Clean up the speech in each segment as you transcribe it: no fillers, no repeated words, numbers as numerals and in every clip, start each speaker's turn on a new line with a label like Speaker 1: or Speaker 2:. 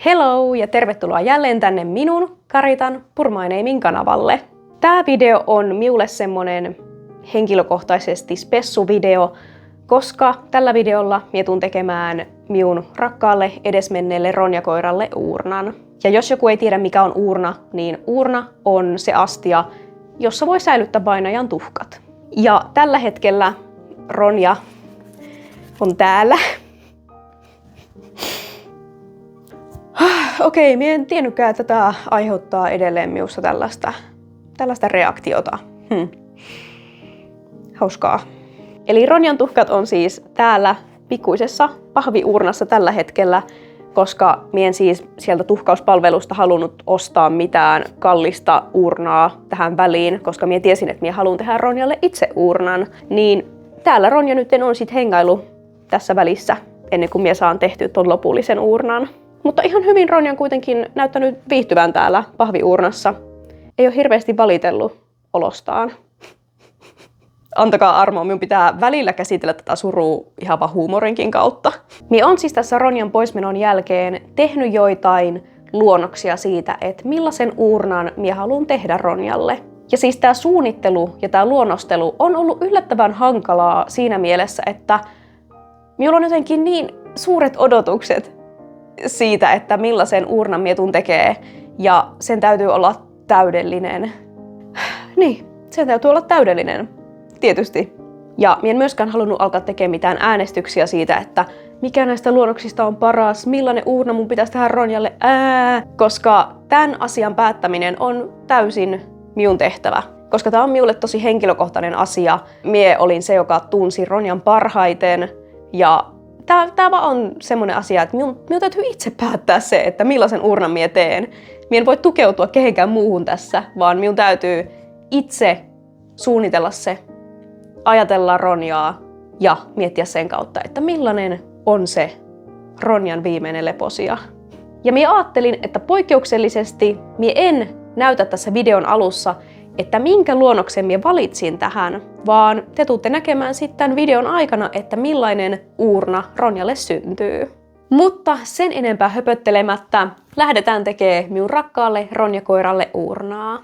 Speaker 1: Hello ja tervetuloa jälleen tänne minun, Karitan Purmainemin kanavalle. Tää video on minulle semmonen henkilökohtaisesti spessuvideo, koska tällä videolla minä tuun tekemään minun rakkaalle edesmenneelle Ronja-koiralle uurnan. Ja jos joku ei tiedä mikä on uurna, niin uurna on se astia, jossa voi säilyttää vainajan tuhkat. Ja tällä hetkellä Ronja on täällä. Okei, minä en tiennytkään, että tämä aiheuttaa edelleen minussa tällaista reaktiota. Hauskaa. Eli Ronjan tuhkat on siis täällä pikkuisessa pahviuurnassa tällä hetkellä, koska minä en siis sieltä tuhkauspalvelusta halunnut ostaa mitään kallista uurnaa tähän väliin, koska minä tiesin, että minä haluan tehdä Ronjalle itse uurnan. Niin täällä Ronja nyt on sitten hengailu tässä välissä ennen kuin minä saan tehtyä ton lopullisen uurnan. Mutta ihan hyvin Ronja on kuitenkin näyttänyt viihtyvän täällä pahviuurnassa. Ei ole hirveästi valitellut olostaan. Antakaa armoa, minun pitää välillä käsitellä tätä surua ihan vaan huumorinkin kautta. Minä olen siis tässä Ronjan poismenon jälkeen tehnyt joitain luonnoksia siitä, että millaisen uurnan minä haluan tehdä Ronjalle. Ja siis tämä suunnittelu ja tämä luonnostelu on ollut yllättävän hankalaa siinä mielessä, että minulla on jotenkin niin suuret odotukset siitä, että millaisen uurnan minä tuun tekee, ja sen täytyy olla täydellinen. Niin, sen täytyy olla täydellinen, tietysti. Ja minä en myöskään halunnut alkaa tekemään mitään äänestyksiä siitä, että mikä näistä luonnoksista on paras, millainen uurna mun pitäisi tehdä Ronjalle, koska tämän asian päättäminen on täysin minun tehtävä. Koska tämä on minulle tosi henkilökohtainen asia. Mie olin se, joka tunsi Ronjan parhaiten, ja Tämä vaan on semmoinen asia, että minun täytyy itse päättää se, että millaisen uurnan minä teen. Minä en voi tukeutua kehenkään muuhun tässä, vaan minun täytyy itse suunnitella se, ajatella Ronjaa ja miettiä sen kautta, että millainen on se Ronjan viimeinen leposija. Ja minä ajattelin, että poikkeuksellisesti minä en näytä tässä videon alussa, että minkä luonnoksen minä valitsin tähän, vaan te tuutte näkemään sitten videon aikana, että millainen uurna Ronjalle syntyy. Mutta sen enempää höpöttelemättä lähdetään tekemään minun rakkaalle Ronja-koiralle uurnaa.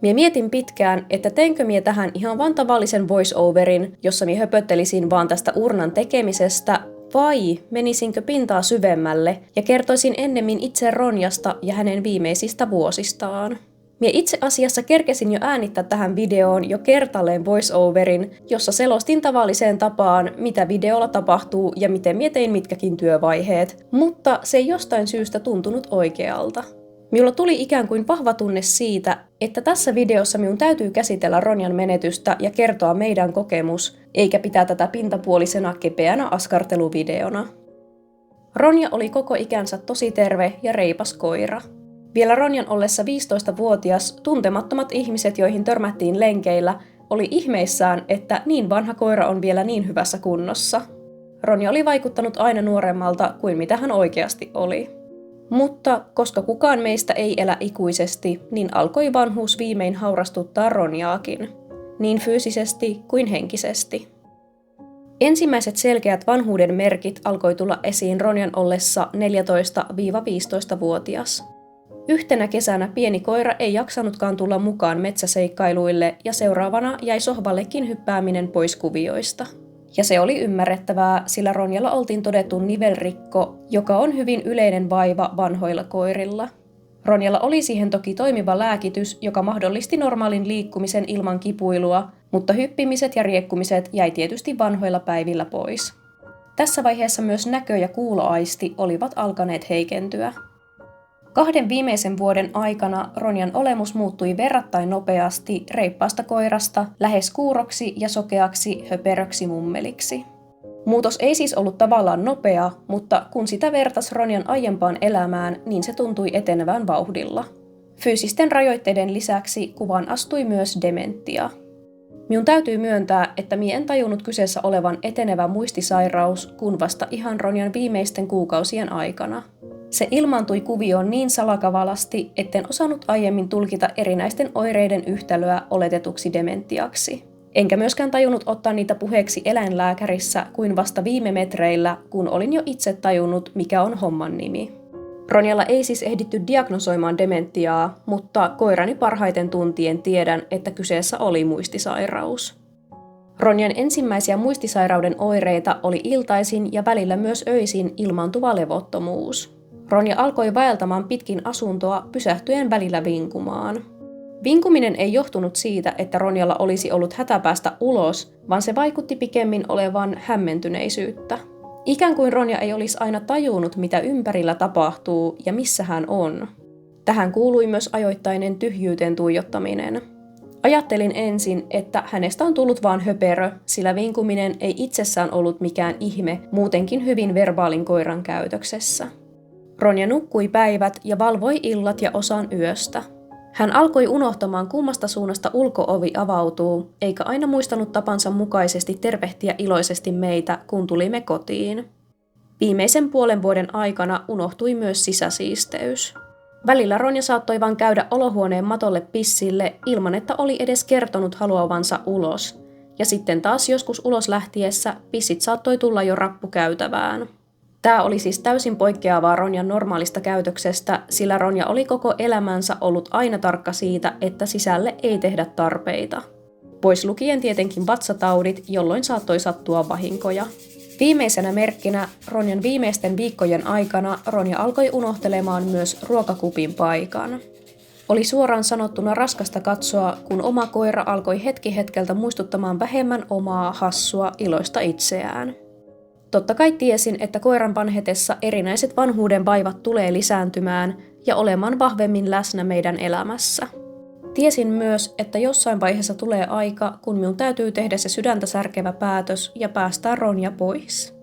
Speaker 1: Mie mietin pitkään, että teinkö mie tähän ihan vaan tavallisen voice-overin, jossa mie höpöttelisin vaan tästä uurnan tekemisestä, vai menisinkö pintaa syvemmälle ja kertoisin ennemmin itse Ronjasta ja hänen viimeisistä vuosistaan. Mie itse asiassa kerkesin jo äänittää tähän videoon jo kertalleen voice-overin, jossa selostin tavalliseen tapaan, mitä videolla tapahtuu ja miten mie tein mitkäkin työvaiheet, mutta se ei jostain syystä tuntunut oikealta. Minulla tuli ikään kuin vahva tunne siitä, että tässä videossa minun täytyy käsitellä Ronjan menetystä ja kertoa meidän kokemus, eikä pitää tätä pintapuolisena kepeänä askarteluvideona. Ronja oli koko ikänsä tosi terve ja reipas koira. Vielä Ronjan ollessa 15-vuotias tuntemattomat ihmiset, joihin törmättiin lenkeillä, oli ihmeissään, että niin vanha koira on vielä niin hyvässä kunnossa. Ronja oli vaikuttanut aina nuoremmalta kuin mitä hän oikeasti oli. Mutta koska kukaan meistä ei elä ikuisesti, niin alkoi vanhuus viimein haurastuttaa Ronjaakin, niin fyysisesti kuin henkisesti. Ensimmäiset selkeät vanhuuden merkit alkoi tulla esiin Ronjan ollessa 14-15-vuotias. Yhtenä kesänä pieni koira ei jaksanutkaan tulla mukaan metsäseikkailuille ja seuraavana jäi sohvallekin hyppääminen pois kuvioista. Ja se oli ymmärrettävää, sillä Ronjalla oltiin todettu nivelrikko, joka on hyvin yleinen vaiva vanhoilla koirilla. Ronjalla oli siihen toki toimiva lääkitys, joka mahdollisti normaalin liikkumisen ilman kipuilua, mutta hyppimiset ja riekkumiset jäi tietysti vanhoilla päivillä pois. Tässä vaiheessa myös näkö- ja kuuloaisti olivat alkaneet heikentyä. 2 viimeisen vuoden aikana Ronjan olemus muuttui verrattain nopeasti reippaasta koirasta lähes kuuroksi ja sokeaksi höperöksi mummeliksi. Muutos ei siis ollut tavallaan nopea, mutta kun sitä vertasi Ronjan aiempaan elämään, niin se tuntui etenevän vauhdilla. Fyysisten rajoitteiden lisäksi kuvaan astui myös dementia. Minun täytyy myöntää, että minä en tajunnut kyseessä olevan etenevä muistisairaus, kun vasta ihan Ronjan viimeisten kuukausien aikana. Se ilmaantui kuvioon niin salakavalasti, etten osannut aiemmin tulkita erinäisten oireiden yhtälöä oletetuksi dementiaksi. Enkä myöskään tajunnut ottaa niitä puheeksi eläinlääkärissä kuin vasta viime metreillä, kun olin jo itse tajunnut, mikä on homman nimi. Ronjalla ei siis ehditty diagnosoimaan dementiaa, mutta koirani parhaiten tuntien tiedän, että kyseessä oli muistisairaus. Ronjan ensimmäisiä muistisairauden oireita oli iltaisin ja välillä myös öisin ilmaantuva levottomuus. Ronja alkoi vaeltamaan pitkin asuntoa pysähtyen välillä vinkumaan. Vinkuminen ei johtunut siitä, että Ronjalla olisi ollut hätä päästä ulos, vaan se vaikutti pikemmin olevan hämmentyneisyyttä. Ikään kuin Ronja ei olisi aina tajunnut, mitä ympärillä tapahtuu ja missä hän on. Tähän kuului myös ajoittainen tyhjyyteen tuijottaminen. Ajattelin ensin, että hänestä on tullut vaan höperö, sillä vinkuminen ei itsessään ollut mikään ihme muutenkin hyvin verbaalin koiran käytöksessä. Ronja nukkui päivät ja valvoi illat ja osan yöstä. Hän alkoi unohtamaan, kummasta suunnasta ulko-ovi avautuu, eikä aina muistanut tapansa mukaisesti tervehtiä iloisesti meitä, kun tulimme kotiin. Viimeisen puolen vuoden aikana unohtui myös sisäsiisteys. Välillä Ronja saattoi vain käydä olohuoneen matolle pissille ilman, että oli edes kertonut haluavansa ulos. Ja sitten taas joskus ulos lähtiessä pissit saattoi tulla jo rappukäytävään. Tämä oli siis täysin poikkeavaa Ronjan normaalista käytöksestä, sillä Ronja oli koko elämänsä ollut aina tarkka siitä, että sisälle ei tehdä tarpeita. Pois lukien tietenkin vatsataudit, jolloin saattoi sattua vahinkoja. Viimeisenä merkkinä Ronjan viimeisten viikkojen aikana Ronja alkoi unohtelemaan myös ruokakupin paikan. Oli suoraan sanottuna raskasta katsoa, kun oma koira alkoi hetki hetkeltä muistuttamaan vähemmän omaa hassua iloista itseään. Totta kai tiesin, että koiran vanhetessa erinäiset vanhuuden vaivat tulee lisääntymään ja olemaan vahvemmin läsnä meidän elämässä. Tiesin myös, että jossain vaiheessa tulee aika, kun minun täytyy tehdä se sydäntä särkevä päätös ja päästää Ronja pois.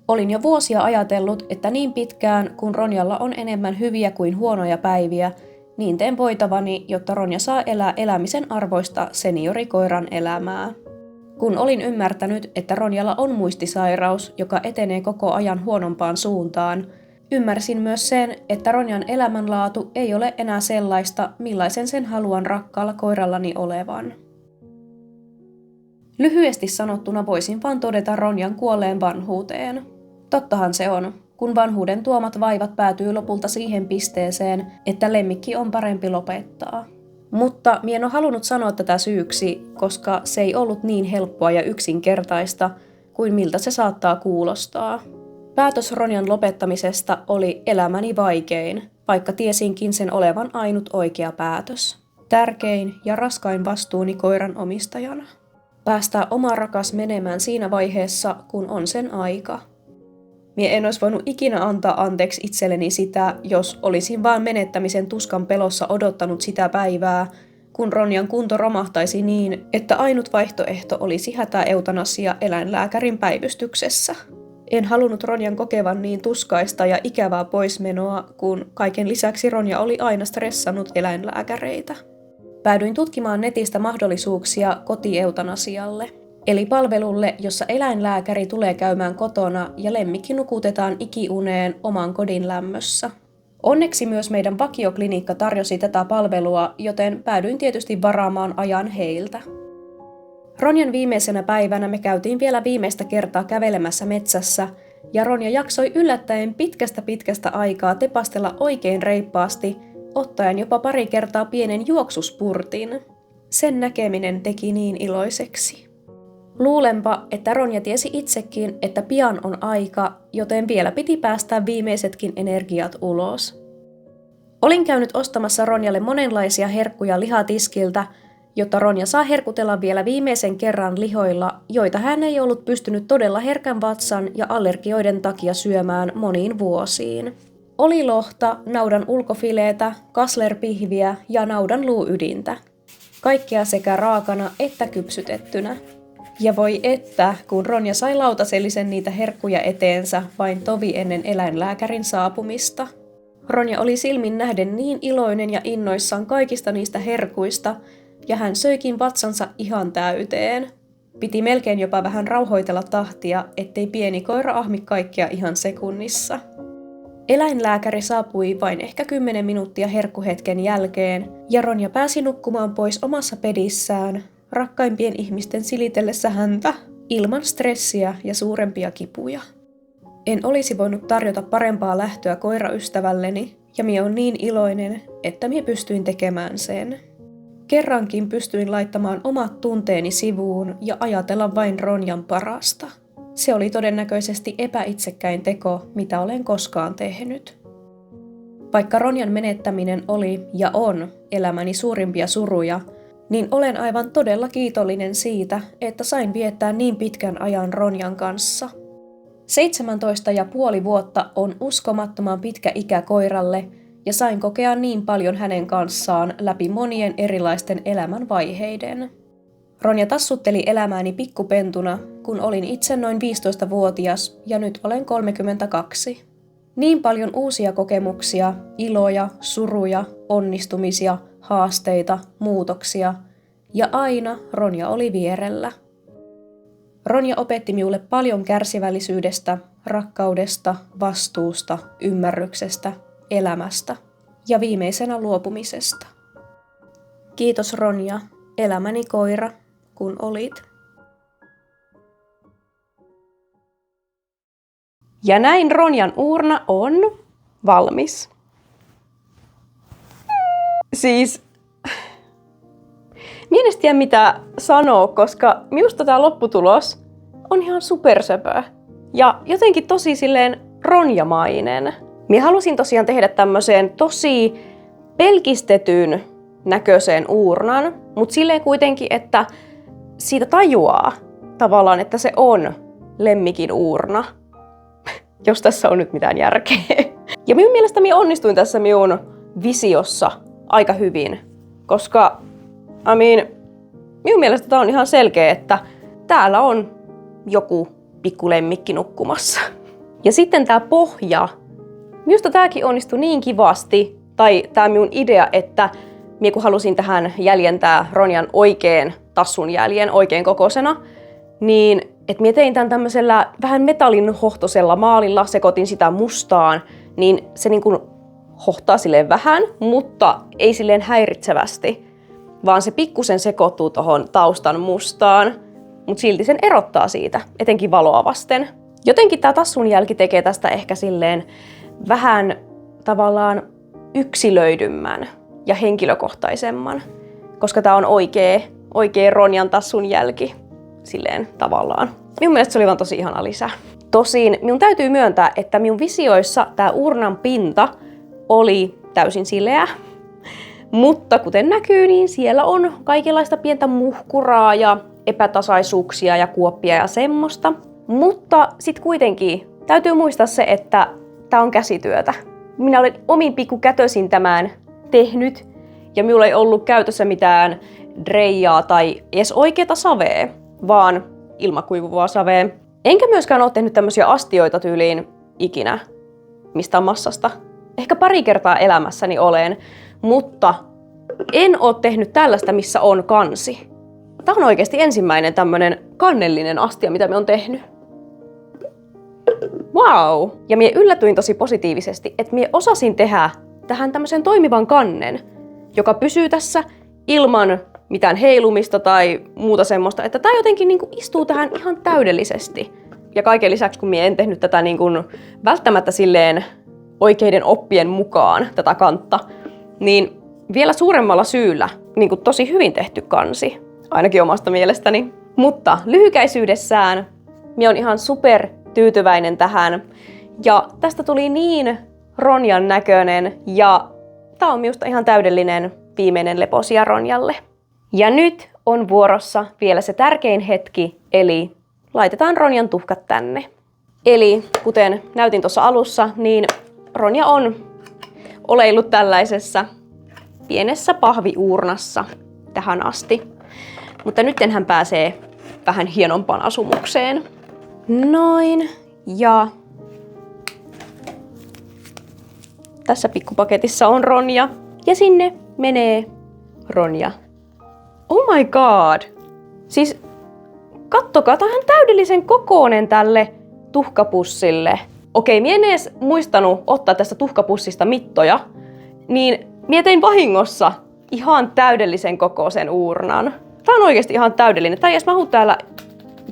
Speaker 1: Olin jo vuosia ajatellut, että niin pitkään kun Ronjalla on enemmän hyviä kuin huonoja päiviä, niin teen voitavani, jotta Ronja saa elää elämisen arvoista seniorikoiran elämää. Kun olin ymmärtänyt, että Ronjalla on muistisairaus, joka etenee koko ajan huonompaan suuntaan, ymmärsin myös sen, että Ronjan elämänlaatu ei ole enää sellaista, millaisen sen haluan rakkaalla koirallani olevan. Lyhyesti sanottuna voisin vaan todeta Ronjan kuolleen vanhuuteen. Tottahan se on, kun vanhuuden tuomat vaivat päätyy lopulta siihen pisteeseen, että lemmikki on parempi lopettaa. Mutta minä en ole halunnut sanoa tätä syyksi, koska se ei ollut niin helppoa ja yksinkertaista kuin miltä se saattaa kuulostaa. Päätös Ronjan lopettamisesta oli elämäni vaikein, vaikka tiesinkin sen olevan ainut oikea päätös. Tärkein ja raskain vastuuni koiran omistajana. Päästää oma rakas menemään siinä vaiheessa, kun on sen aika. Mie en olisi voinut ikinä antaa anteeksi itselleni sitä, jos olisin vaan menettämisen tuskan pelossa odottanut sitä päivää, kun Ronjan kunto romahtaisi niin, että ainut vaihtoehto olisi hätäeutanasia eläinlääkärin päivystyksessä. En halunnut Ronjan kokevan niin tuskaista ja ikävää poismenoa, kun kaiken lisäksi Ronja oli aina stressannut eläinlääkäreitä. Päädyin tutkimaan netistä mahdollisuuksia kotieutanasialle, eli palvelulle, jossa eläinlääkäri tulee käymään kotona ja lemmikki nukutetaan ikiuneen oman kodin lämmössä. Onneksi myös meidän vakioklinikka tarjosi tätä palvelua, joten päädyin tietysti varaamaan ajan heiltä. Ronjan viimeisenä päivänä me käytiin vielä viimeistä kertaa kävelemässä metsässä, ja Ronja jaksoi yllättäen pitkästä aikaa tepastella oikein reippaasti, ottaen jopa pari kertaa pienen juoksuspurtin. Sen näkeminen teki niin iloiseksi. Luulenpa, että Ronja tiesi itsekin, että pian on aika, joten vielä piti päästää viimeisetkin energiat ulos. Olin käynyt ostamassa Ronjalle monenlaisia herkkuja lihatiskiltä, jotta Ronja saa herkutella vielä viimeisen kerran lihoilla, joita hän ei ollut pystynyt todella herkän vatsan ja allergioiden takia syömään moniin vuosiin. Oli lohta, naudan ulkofileetä, kaslerpihviä ja naudan luuydintä. Kaikkea sekä raakana että kypsytettynä. Ja voi että, kun Ronja sai lautasellisen niitä herkkuja eteensä vain tovi ennen eläinlääkärin saapumista. Ronja oli silmin nähden niin iloinen ja innoissaan kaikista niistä herkuista, ja hän söikin vatsansa ihan täyteen. Piti melkein jopa vähän rauhoitella tahtia, ettei pieni koira ahmi kaikkea ihan sekunnissa. Eläinlääkäri saapui vain ehkä 10 minuuttia herkkuhetken jälkeen, ja Ronja pääsi nukkumaan pois omassa pedissään, rakkaimpien ihmisten silitellessä häntä, ilman stressiä ja suurempia kipuja. En olisi voinut tarjota parempaa lähtöä koiraystävälleni, ja minä on niin iloinen, että minä pystyin tekemään sen. Kerrankin pystyin laittamaan omat tunteeni sivuun ja ajatella vain Ronjan parasta. Se oli todennäköisesti epäitsekkäin teko, mitä olen koskaan tehnyt. Vaikka Ronjan menettäminen oli ja on elämäni suurimpia suruja, niin olen aivan todella kiitollinen siitä, että sain viettää niin pitkän ajan Ronjan kanssa. 17,5 vuotta on uskomattoman pitkä ikä koiralle ja sain kokea niin paljon hänen kanssaan läpi monien erilaisten elämänvaiheiden. Ronja tassutteli elämääni pikkupentuna, kun olin itse noin 15-vuotias ja nyt olen 32. Niin paljon uusia kokemuksia, iloja, suruja, onnistumisia, haasteita, muutoksia ja aina Ronja oli vierellä. Ronja opetti minulle paljon kärsivällisyydestä, rakkaudesta, vastuusta, ymmärryksestä, elämästä ja viimeisenä luopumisesta. Kiitos Ronja, elämäni koira, kun olit. Ja näin Ronjan uurna on valmis. Siis, minä en tiedä mitä sanoa, koska minusta tämä lopputulos on ihan supersöpö. Ja jotenkin tosi silleen ronjamainen. Minä halusin tosiaan tehdä tämmöiseen tosi pelkistetyn näköiseen uurnan, mutta silleen kuitenkin, että siitä tajuaa tavallaan, että se on lemmikin uurna. Jos tässä on nyt mitään järkeä. Ja minun mielestä minä onnistuin tässä minun visiossa aika hyvin, koska minun mielestä tämä on ihan selkeä, että täällä on joku pikkulemmikki nukkumassa. Ja sitten tämä pohja. Minusta tämäkin onnistui niin kivasti, tai tämä minun idea, että minä kun halusin tähän jäljentää Ronjan oikean tassun jäljen oikein kokoisena, niin että minä tein tämän tämmöisellä vähän metallin hohtosella maalilla, sekoitin sitä mustaan, niin se niin kuin hohtaa silleen vähän, mutta ei silleen häiritsevästi, vaan se pikkusen sekoittuu tuohon taustan mustaan, mutta silti sen erottaa siitä, etenkin valoa vasten. Jotenkin tämä tassun jälki tekee tästä ehkä silleen vähän tavallaan yksilöidymmän ja henkilökohtaisemman, koska tämä on oikea Ronjan tassun jälki silleen tavallaan. Minun mielestä se oli vaan tosi ihana lisä. Tosin minun täytyy myöntää, että minun visioissa tämä uurnan pinta oli täysin sileä. Mutta kuten näkyy, niin siellä on kaikenlaista pientä muhkuraa ja epätasaisuuksia ja kuoppia ja semmoista. Mutta sitten kuitenkin täytyy muistaa se, että tämä on käsityötä. Minä olen omin pikkukätösin tämän tehnyt ja minulla ei ollut käytössä mitään dreijaa tai edes oikeata savea, vaan ilmakuivuvaa savea. Enkä myöskään ole tehnyt tämmöisiä astioita tyyliin ikinä mistään massasta. Ehkä pari kertaa elämässäni olen, mutta en ole tehnyt tällaista, missä on kansi. Tämä on oikeasti ensimmäinen tämmöinen kannellinen astia, mitä me on tehnyt. Wow! Ja minä yllätyin tosi positiivisesti, että minä osasin tehdä tähän tämmöisen toimivan kannen, joka pysyy tässä ilman mitään heilumista tai muuta semmoista, että tämä jotenkin niin kuin istuu tähän ihan täydellisesti. Ja kaiken lisäksi, kun minä en tehnyt tätä niin kuin välttämättä silleen oikeiden oppien mukaan, tätä kantta, niin vielä suuremmalla syyllä niin kuin tosi hyvin tehty kansi, ainakin omasta mielestäni. Mutta lyhykäisyydessään minä olen ihan super tyytyväinen tähän. Ja tästä tuli niin Ronjan näköinen ja tämä on minusta ihan täydellinen viimeinen leposija Ronjalle. Ja nyt on vuorossa vielä se tärkein hetki, eli laitetaan Ronjan tuhkat tänne. Eli kuten näytin tuossa alussa, niin Ronja on oleillut tällaisessa pienessä pahviuurnassa tähän asti. Mutta nyt hän pääsee vähän hienompaan asumukseen. Noin. Ja tässä pikkupaketissa on Ronja. Ja sinne menee Ronja. Oh my god! Siis kattokaa, tämä on täydellisen kokoinen tälle tuhkapussille. Okei, minä en edes muistanut ottaa tästä tuhkapussista mittoja, niin minä tein vahingossa ihan täydellisen kokoisen uurnan. Tämä on oikeasti ihan täydellinen. Tämä ei edes mahu täällä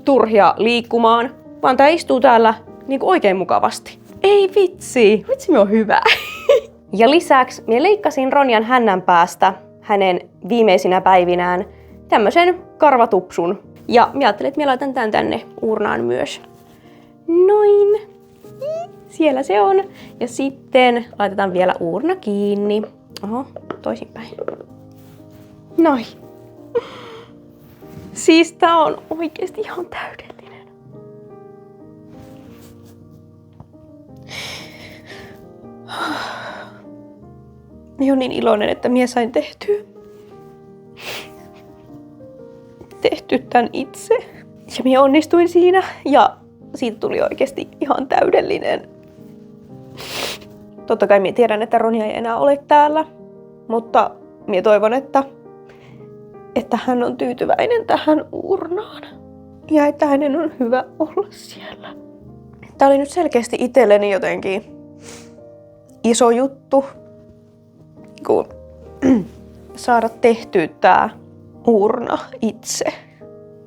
Speaker 1: turhia liikkumaan, vaan tämä istuu täällä niinku oikein mukavasti. Ei vitsi, me on hyvä. Ja lisäksi minä leikkasin Ronjan hännän päästä hänen viimeisinä päivinään tämmösen karvatupsun. Ja minä ajattelin, että minä laitan tän tänne uurnaan myös. Noin. Siellä se on. Ja sitten laitetaan vielä uurna kiinni. Oho, toisinpäin. Noin. Siis tää on oikeesti ihan täydellinen. Minä olen niin iloinen, että minä sain tehtyä tän itse. Ja minä onnistuin siinä ja siitä tuli oikeesti ihan täydellinen. Totta kai minä tiedän, että Ronja ei enää ole täällä, mutta minä toivon, että hän on tyytyväinen tähän uurnaan. Ja että hänen on hyvä olla siellä. Tää oli nyt selkeästi itselleni jotenkin iso juttu, kun saada tehtyä tää uurna itse.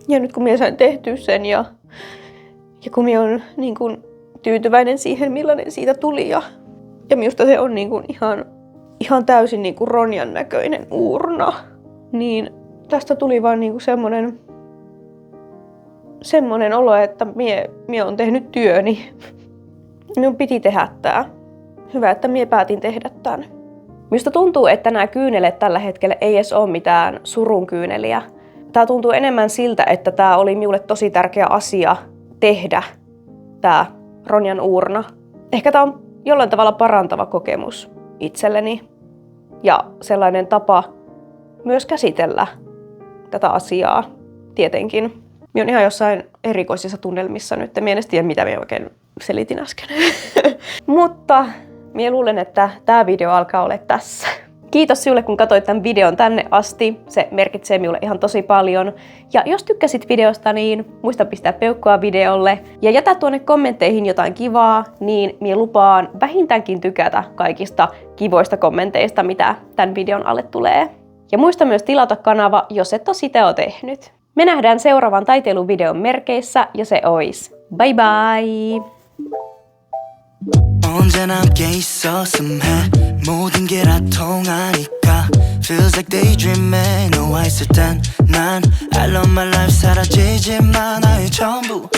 Speaker 1: Ja nyt kun minä sain tehtyä sen ja kun minä olen niin kun tyytyväinen siihen, millainen siitä tuli. Ja minusta se on niin kun ihan täysin niin kun Ronjan näköinen uurna. Niin tästä tuli vaan niin kun semmonen olo, että minä olen tehnyt työni. Minun piti tehdä tää. Hyvä, että minä päätin tehdä tän. Minusta tuntuu, että nämä kyynelet tällä hetkellä ei edes ole mitään surun kyyneliä. Tää tuntuu enemmän siltä, että tää oli minulle tosi tärkeä asia tehdä, tää Ronjan uurna. Ehkä tää on jollain tavalla parantava kokemus itselleni ja sellainen tapa myös käsitellä tätä asiaa tietenkin. Minä olen ihan jossain erikoisissa tunnelmissa nyt, minä en edes tiedä mitä minä oikein selitin äsken. Mutta minä luulen, että tämä video alkaa olla tässä. Kiitos sinulle, kun katsoit tämän videon tänne asti. Se merkitsee minulle ihan tosi paljon. Ja jos tykkäsit videosta, niin muista pistää peukkua videolle. Ja jätä tuonne kommentteihin jotain kivaa, niin minä lupaan vähintäänkin tykätä kaikista kivoista kommenteista, mitä tämän videon alle tulee. Ja muista myös tilata kanava, jos et ole sitä jo tehnyt. Me nähdään seuraavan taiteiluvideon merkeissä ja se ois. Bye bye! 언제나 함께 있었음 해 모든 게 다 통하니까 Feels like daydreaming 너와 있을 땐 난 I love my life 사라지지 마 나의 전부